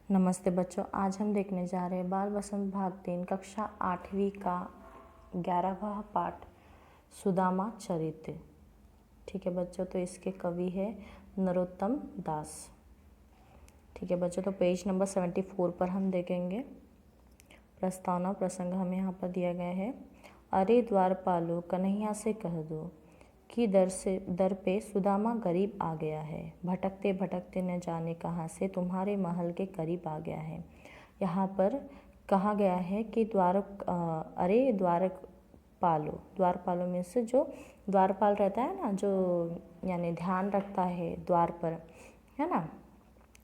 नमस्ते बच्चों, आज हम देखने जा रहे हैं बाल बसंत भाग 3 कक्षा 8वीं का 11वां पाठ सुदामा चरित्र। ठीक है बच्चों, तो इसके कवि है नरोत्तम दास। ठीक है बच्चों, तो पेज नंबर 74 पर हम देखेंगे। प्रस्तावना प्रसंग हमें यहाँ पर दिया गया है। अरे द्वारपालो, कन्हैया से कह दो कि दर पे सुदामा गरीब आ गया है। भटकते भटकते न जाने कहाँ से तुम्हारे महल के करीब आ गया है। यहाँ पर कहा गया है कि अरे द्वारपालो, द्वारपालो में से जो द्वारपाल रहता है ना, जो यानी ध्यान रखता है द्वार पर, है ना,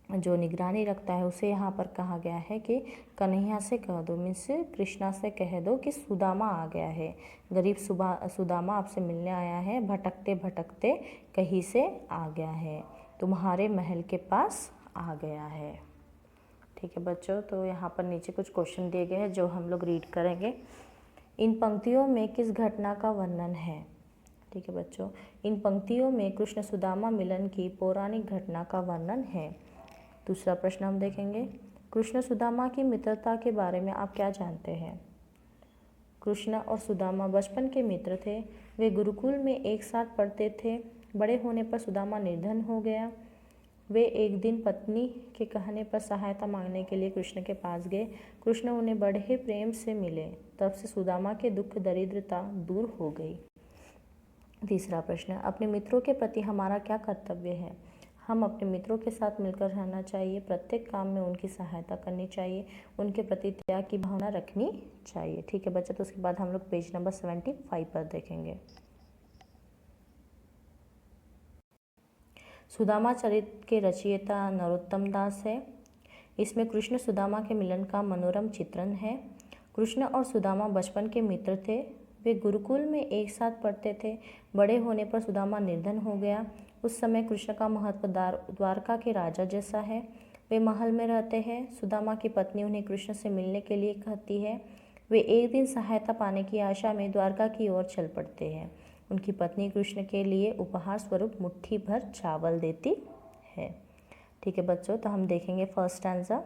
जो निगरानी रखता है, उसे यहाँ पर कहा गया है कि कन्हैया से कह दो, मीन्स कृष्णा से कह दो कि सुदामा आ गया है। गरीब सुदामा आपसे मिलने आया है, भटकते भटकते कहीं से आ गया है, तुम्हारे महल के पास आ गया है। ठीक है बच्चों, तो यहाँ पर नीचे कुछ क्वेश्चन दिए गए हैं जो हम लोग रीड करेंगे। इन पंक्तियों में किस घटना का वर्णन है? ठीक है बच्चों, इन पंक्तियों में कृष्ण सुदामा मिलन की पौराणिक घटना का वर्णन है। दूसरा प्रश्न हम देखेंगे, कृष्ण सुदामा की मित्रता के बारे में आप क्या जानते हैं? कृष्ण और सुदामा बचपन के मित्र थे। वे गुरुकुल में एक साथ पढ़ते थे। बड़े होने पर सुदामा निर्धन हो गया। वे एक दिन पत्नी के कहने पर सहायता मांगने के लिए कृष्ण के पास गए। कृष्ण उन्हें बड़े प्रेम से मिले। तब से सुदामा के दुख दरिद्रता दूर हो गई। तीसरा प्रश्न, अपने मित्रों के प्रति हमारा क्या कर्तव्य है? हम अपने मित्रों के साथ मिलकर रहना चाहिए, प्रत्येक काम में उनकी सहायता करनी चाहिए, उनके प्रति त्याग की भावना रखनी चाहिए। ठीक है बच्चा, तो उसके बाद हम लोग पेज नंबर 75 पर देखेंगे। सुदामा चरित्र के रचयिता नरोत्तम दास है। इसमें कृष्ण सुदामा के मिलन का मनोरम चित्रण है। कृष्ण और सुदामा बचपन के मित्र थे। वे गुरुकुल में एक साथ पढ़ते थे। बड़े होने पर सुदामा निर्धन हो गया। उस समय कृष्ण का महत्व द्वारका के राजा जैसा है। वे महल में रहते हैं। सुदामा की पत्नी उन्हें कृष्ण से मिलने के लिए कहती है। वे एक दिन सहायता पाने की आशा में द्वारका की ओर चल पड़ते हैं। उनकी पत्नी कृष्ण के लिए उपहार स्वरूप मुट्ठी भर चावल देती है। ठीक है बच्चों, तो हम देखेंगे फर्स्ट स्टैंजा।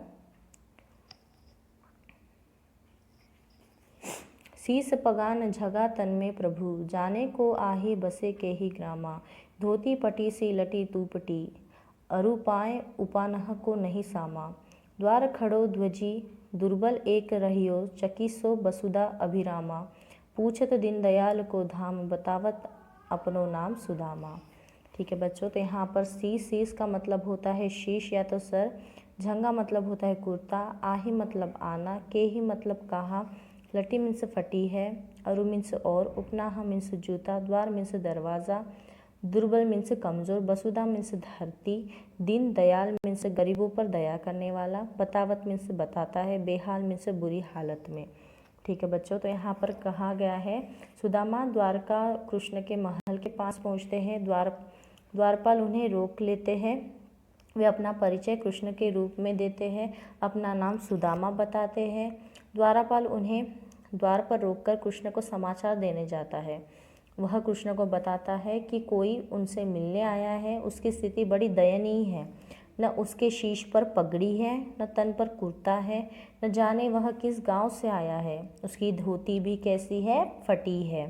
शीस पगान झगा तन में प्रभु, जाने को आही बसे के ही ग्रामा। धोती पटी सी लटी तूपटी, अरुपाए उपानह को नहीं सामा। द्वार खड़ो ध्वजी दुर्बल एक रहियो, चकिसो बसुदा अभिरामा। पूछत दीन दयाल को धाम, बतावत अपनो नाम सुदामा। ठीक है बच्चों, तो यहाँ पर शीस का मतलब होता है शीश या तो सर, झंगा मतलब होता है कुर्ता, आही मतलब आना, के ही मतलब कहा, लटी मीन्स फटी है, अरु मीन्स और, उपनाह मीन्स जूता, द्वार मीन्स दरवाज़ा, दुर्बल मीन्स कमज़ोर, वसुधा मीन्स धरती, दीन दयाल मीन्स गरीबों पर दया करने वाला, बतावत मीन्स बताता है, बेहाल मीन्स बुरी हालत में। ठीक है बच्चों, तो यहाँ पर कहा गया है सुदामा द्वारका कृष्ण के महल के पास पहुँचते हैं। द्वारपाल उन्हें रोक लेते हैं। वे अपना परिचय कृष्ण के रूप में देते हैं, अपना नाम सुदामा बताते हैं। द्वारपाल उन्हें द्वार पर रोककर कृष्ण को समाचार देने जाता है। वह कृष्ण को बताता है कि कोई उनसे मिलने आया है। उसकी स्थिति बड़ी दयनीय है। न उसके शीश पर पगड़ी है, न तन पर कुर्ता है, न जाने वह किस गांव से आया है। उसकी धोती भी कैसी है, फटी है,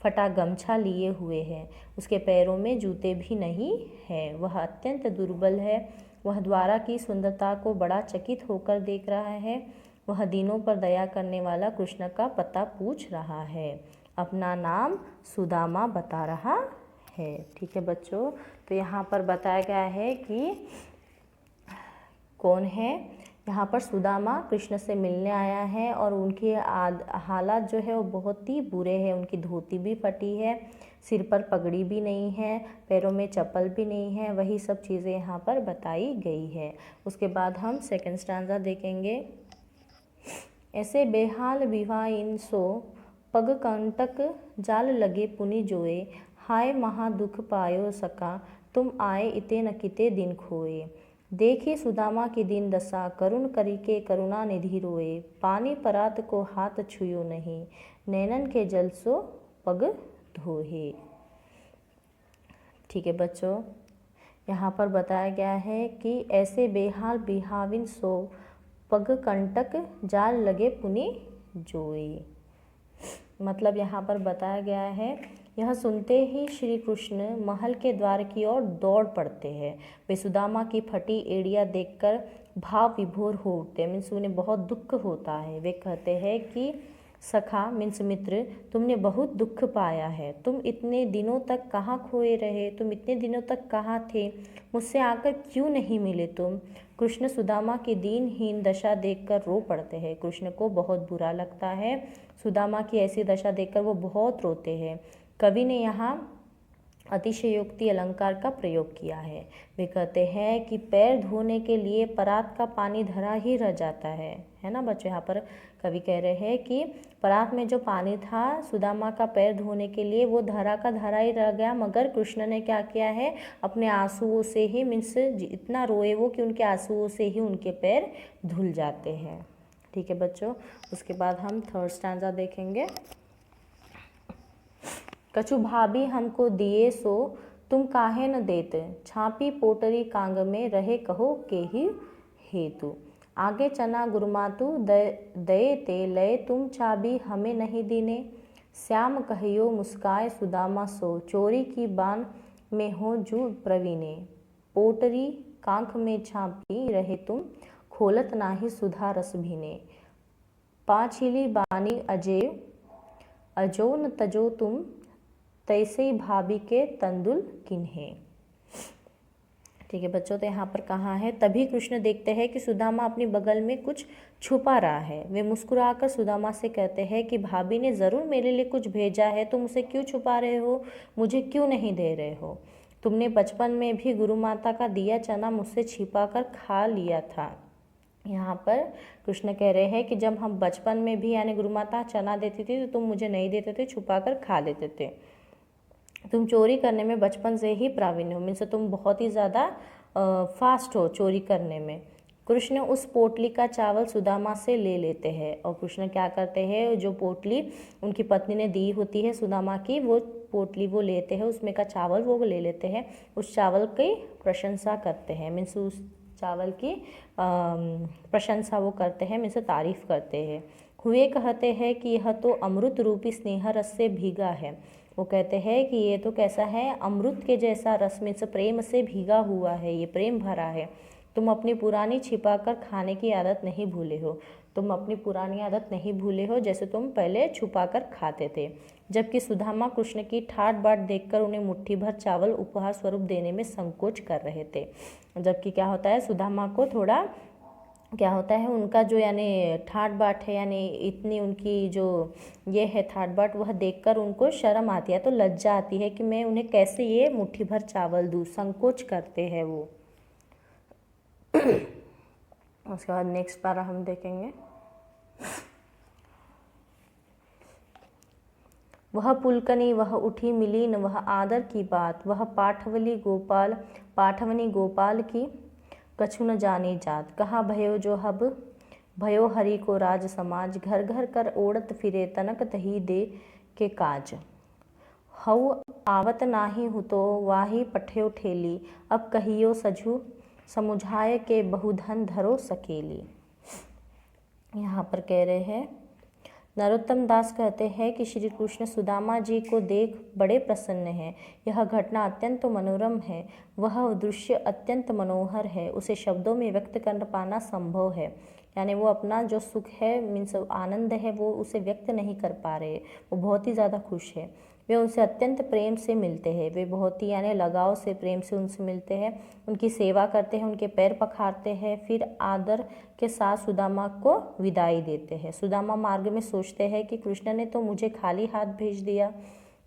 फटा गमछा लिए हुए है। उसके पैरों में जूते भी नहीं है। वह अत्यंत दुर्बल है। वह द्वारा की सुंदरता को बड़ा चकित होकर देख रहा है। वह दीनों पर दया करने वाला कृष्ण का पता पूछ रहा है। अपना नाम सुदामा बता रहा है। ठीक है बच्चों, तो यहाँ पर बताया गया है कि कौन है। यहाँ पर सुदामा कृष्ण से मिलने आया है और उनके हालात जो है वो बहुत ही बुरे हैं। उनकी धोती भी फटी है, सिर पर पगड़ी भी नहीं है, पैरों में चप्पल भी नहीं है। वही सब चीज़ें यहाँ पर बताई गई है। उसके बाद हम सेकंड स्टैंजा देखेंगे। ऐसे बेहाल विवाह इन सो, पग कंटक जाल लगे पुनि जोए। हाय महा दुख पायो सका, तुम आए इते न किते दिन खोए। देखी सुदामा की दीन दशा, करुण करी के करुणा निधि रोए। पानी परात को हाथ छुयो नहीं, नैनन के जल सो पग धोहे। ठीक है बच्चों, यहाँ पर बताया गया है कि ऐसे बेहाल बिहाविन सो पग कंटक जाल लगे पुनि जोई। मतलब यहाँ पर बताया गया है, यह सुनते ही श्री कृष्ण महल के द्वार की ओर दौड़ पड़ते हैं। वे सुदामा की फटी एड़ियाँ देखकर भाव विभोर हो उठते हैं, मीन्स उन्हें बहुत दुख होता है। वे कहते हैं कि सखा मीन्स मित्र, तुमने बहुत दुख पाया है। तुम इतने दिनों तक कहाँ खोए रहे, तुम इतने दिनों तक कहाँ थे, मुझसे आकर क्यों नहीं मिले तुम। कृष्ण सुदामा की दीनहीन दशा देखकर रो पड़ते हैं। कृष्ण को बहुत बुरा लगता है, सुदामा की ऐसी दशा देखकर वो बहुत रोते हैं। कवि ने यहाँ अतिशयोक्ति अलंकार का प्रयोग किया है। वे कहते हैं कि पैर धोने के लिए परात का पानी धरा ही रह जाता है ना बच्चों। यहाँ पर कवि कह रहे हैं कि परात में जो पानी था सुदामा का पैर धोने के लिए वो धरा का धरा ही रह गया, मगर कृष्ण ने क्या किया है, अपने आंसुओं से ही मीन्स इतना रोए वो कि उनके आंसुओं से ही उनके पैर धुल जाते हैं। ठीक है बच्चों, उसके बाद हम थर्ड स्टैंजा देखेंगे। कछु भाभी हमको दिए सो तुम काहे न देत, छापी पोटरी कांग में रहे कहो के ही हेतु। आगे चना गुरमातु दये ते लय तुम चाबी हमें नहीं दीने। श्याम कहियो मुस्काए सुदामा सो चोरी की बान में हो जू प्रवीणे। पोटरी कांख में छापी रहे तुम खोलत नाही सुधा रस भीने। पाछिली बानी अजो न तजो तुम तैसे ही भाभी के तंदुल किन्हे। ठीक है बच्चों, तो यहाँ पर कहा है, तभी कृष्ण देखते हैं कि सुदामा अपनी बगल में कुछ छुपा रहा है। वे मुस्कुराकर सुदामा से कहते हैं कि भाभी ने ज़रूर मेरे लिए कुछ भेजा है, तुम उसे क्यों छुपा रहे हो, मुझे क्यों नहीं दे रहे हो। तुमने बचपन में भी गुरु माता का दिया चना मुझसे छिपा कर खा लिया था। यहाँ पर कृष्ण कह रहे हैं कि जब हम बचपन में भी यानी गुरु माता चना देती थी तो तुम मुझे नहीं देते थे, छुपा कर खा लेते थे। तुम चोरी करने में बचपन से ही प्रावीण्य हो, मीन्स तुम बहुत ही ज़्यादा फास्ट हो चोरी करने में। कृष्ण उस पोटली का चावल सुदामा से ले लेते हैं और कृष्ण क्या करते हैं, जो पोटली उनकी पत्नी ने दी होती है सुदामा की, वो पोटली वो लेते हैं, उसमें का चावल वो ले लेते हैं, उस चावल की प्रशंसा करते हैं, मीन्स उस चावल की प्रशंसा वो करते हैं, मीन्स तारीफ करते हैं। हुए कहते हैं कि यह तो अमृत रूपी स्नेह रस से भीगा है। वो कहते हैं कि ये तो कैसा है, अमृत के जैसा रस में से प्रेम से भीगा हुआ है, ये प्रेम भरा है। तुम अपनी पुरानी छिपाकर खाने की आदत नहीं भूले हो, तुम अपनी पुरानी आदत नहीं भूले हो, जैसे तुम पहले छुपाकर खाते थे। जबकि सुदामा कृष्ण की ठाट बाट देखकर उन्हें मुट्ठी भर चावल उपहार स्वरूप देने में संकोच कर रहे थे। जबकि क्या होता है, सुदामा को थोड़ा क्या होता है, उनका जो यानी ठाट बाट है, यानी इतनी उनकी जो ये है ठाट बाट, वह देखकर उनको शर्म आती है, तो लज्जा आती है कि मैं उन्हें कैसे ये मुट्ठी भर चावल दूँ, संकोच करते हैं वो। उसके बाद नेक्स्ट पारा हम देखेंगे। वह पुलकनी वह उठी मिली न वह आदर की बात, वह पाठवनी गोपाल की कछु न जाने जात। कहाँ भयो जो हब भयो हरि को राज समाज, घर घर कर ओढ़त फिरे तनक तही दे के काज। हऊ आवत नाही हुतो वाही पठ्यो ठेली, अब कहियो सजू समुझाए के बहुधन धरो सकेली। यहाँ पर कह रहे हैं, नरोत्तम दास कहते हैं कि श्री कृष्ण सुदामा जी को देख बड़े प्रसन्न हैं। यह घटना अत्यंत मनोरम है, वह दृश्य अत्यंत मनोहर है, उसे शब्दों में व्यक्त कर पाना संभव है। यानी वो अपना जो सुख है मीन्स आनंद है वो उसे व्यक्त नहीं कर पा रहे, वो बहुत ही ज़्यादा खुश है। वे उनसे अत्यंत प्रेम से मिलते हैं, वे बहुत ही यानी लगाव से प्रेम से उनसे मिलते हैं, उनकी सेवा करते हैं, उनके पैर पखारते हैं, फिर आदर के साथ सुदामा को विदाई देते हैं। सुदामा मार्ग में सोचते हैं कि कृष्ण ने तो मुझे खाली हाथ भेज दिया,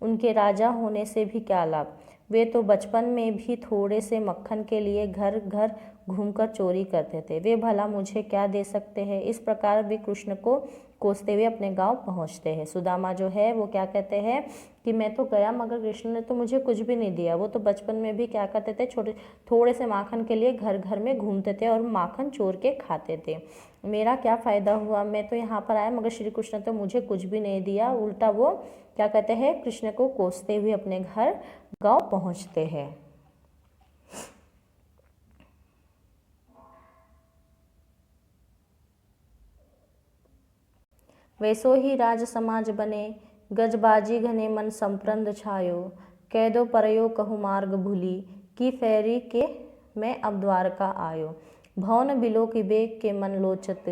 उनके राजा होने से भी क्या लाभ, वे तो बचपन में भी थोड़े से मक्खन के लिए घर घर घूमकर चोरी करते थे, वे भला मुझे क्या दे सकते हैं। इस प्रकार वे कृष्ण को कोसते हुए अपने गांव पहुंचते हैं। सुदामा जो है वो क्या कहते हैं कि मैं तो गया मगर कृष्ण ने तो मुझे कुछ भी नहीं दिया। वो तो बचपन में भी क्या करते थे, थोड़े से माखन के लिए घर घर में घूमते थे और माखन चोर के खाते थे। मेरा क्या फ़ायदा हुआ, मैं तो यहाँ पर आया मगर श्री कृष्ण तो मुझे कुछ भी नहीं दिया। उल्टा वो क्या कहते हैं, कृष्ण को कोसते हुए अपने घर गाँव पहुँचते हैं। वैसो ही राज समाज बने, गजबाजी घने मन संप्रंद छायो। कैदो परयो कहु मार्ग भूली, की फेरी के मैं अब द्वारका आयो। भवन बिलो की बेग के मन लोचत,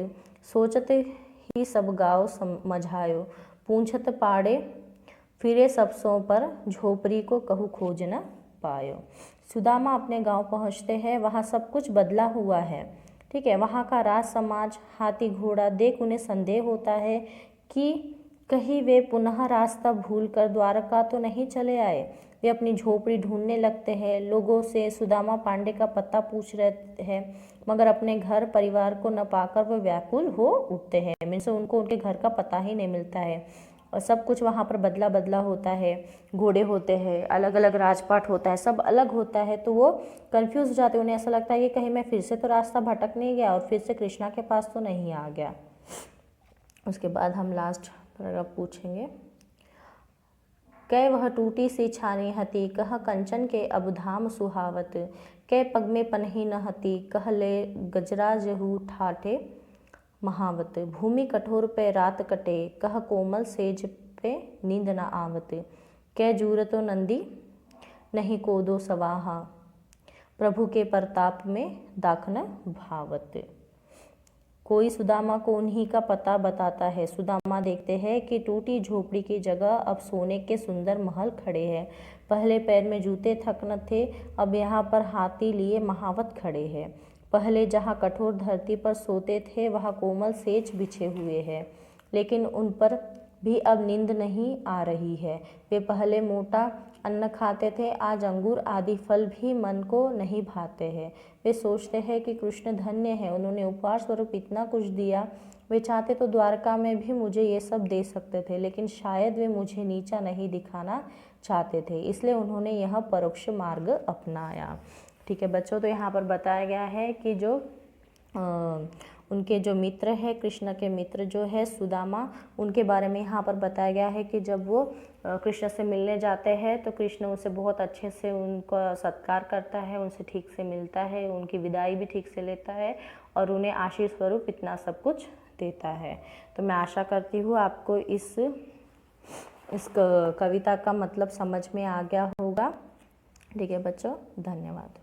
सोचत ही सब गाँव समझायो। पूछत पाड़े फिरे सबसों पर, झोपड़ी को कहू खोज न पायो। सुदामा अपने गांव पहुंचते हैं, वहां सब कुछ बदला हुआ है। ठीक है, वहां का राज समाज, हाथी घोड़ा देख उन्हें संदेह होता है कि कहीं वे पुनः रास्ता भूलकर द्वारका तो नहीं चले आए। वे अपनी झोपड़ी ढूंढने लगते हैं, लोगों से सुदामा पांडे का पता पूछ रहे हैं, मगर अपने घर परिवार को न पाकर वो व्याकुल हो उठते हैं। मीन्स उनको उनके घर का पता ही नहीं मिलता है और सब कुछ वहाँ पर बदला बदला होता है। घोड़े होते हैं, अलग अलग राजपाट होता है, सब अलग होता है, तो वो कंफ्यूज हो जाते हैं। उन्हें ऐसा लगता है कि कहीं मैं फिर से तो रास्ता भटक नहीं गया और फिर से कृष्णा के पास तो नहीं आ गया। उसके बाद हम लास्ट पैराग्राफ पूछेंगे। कै वह टूटी सी छानी हती, कह कंचन के अब धाम सुहावत। कै पग में पनही न हती, कह ले गजरा जहू ठाठे महावत। भूमि कठोर पे रात कटे, कह कोमल सेज पे नींद न आवत। कै जूरतो नंदी नहीं कोदो सवाहा, प्रभु के प्रताप में दाखन भावत। कोई सुदामा को उन्हीं का पता बताता है। सुदामा देखते हैं कि टूटी झोपड़ी की जगह अब सोने के सुंदर महल खड़े हैं। पहले पैर में जूते तक न थे, अब यहाँ पर हाथी लिए महावत खड़े हैं। पहले जहाँ कठोर धरती पर सोते थे वहाँ कोमल सेज बिछे हुए हैं, लेकिन उन पर भी अब नींद नहीं आ रही है। वे पहले मोटा अन्न खाते थे, आज अंगूर आदि फल भी मन को नहीं भाते हैं। वे सोचते हैं कि कृष्ण धन्य है, उन्होंने उपहार स्वरूप इतना कुछ दिया। वे चाहते तो द्वारका में भी मुझे ये सब दे सकते थे, लेकिन शायद वे मुझे नीचा नहीं दिखाना चाहते थे, इसलिए उन्होंने यह परोक्ष मार्ग अपनाया। ठीक है बच्चों, तो यहाँ पर बताया गया है कि जो उनके जो मित्र है, कृष्ण के मित्र जो है सुदामा, उनके बारे में यहाँ पर बताया गया है कि जब वो कृष्ण से मिलने जाते हैं तो कृष्ण उनसे बहुत अच्छे से उनका सत्कार करता है, उनसे ठीक से मिलता है, उनकी विदाई भी ठीक से लेता है और उन्हें आशीष स्वरूप इतना सब कुछ देता है। तो मैं आशा करती हूँ आपको इस कविता का मतलब समझ में आ गया होगा। ठीक है बच्चों, धन्यवाद।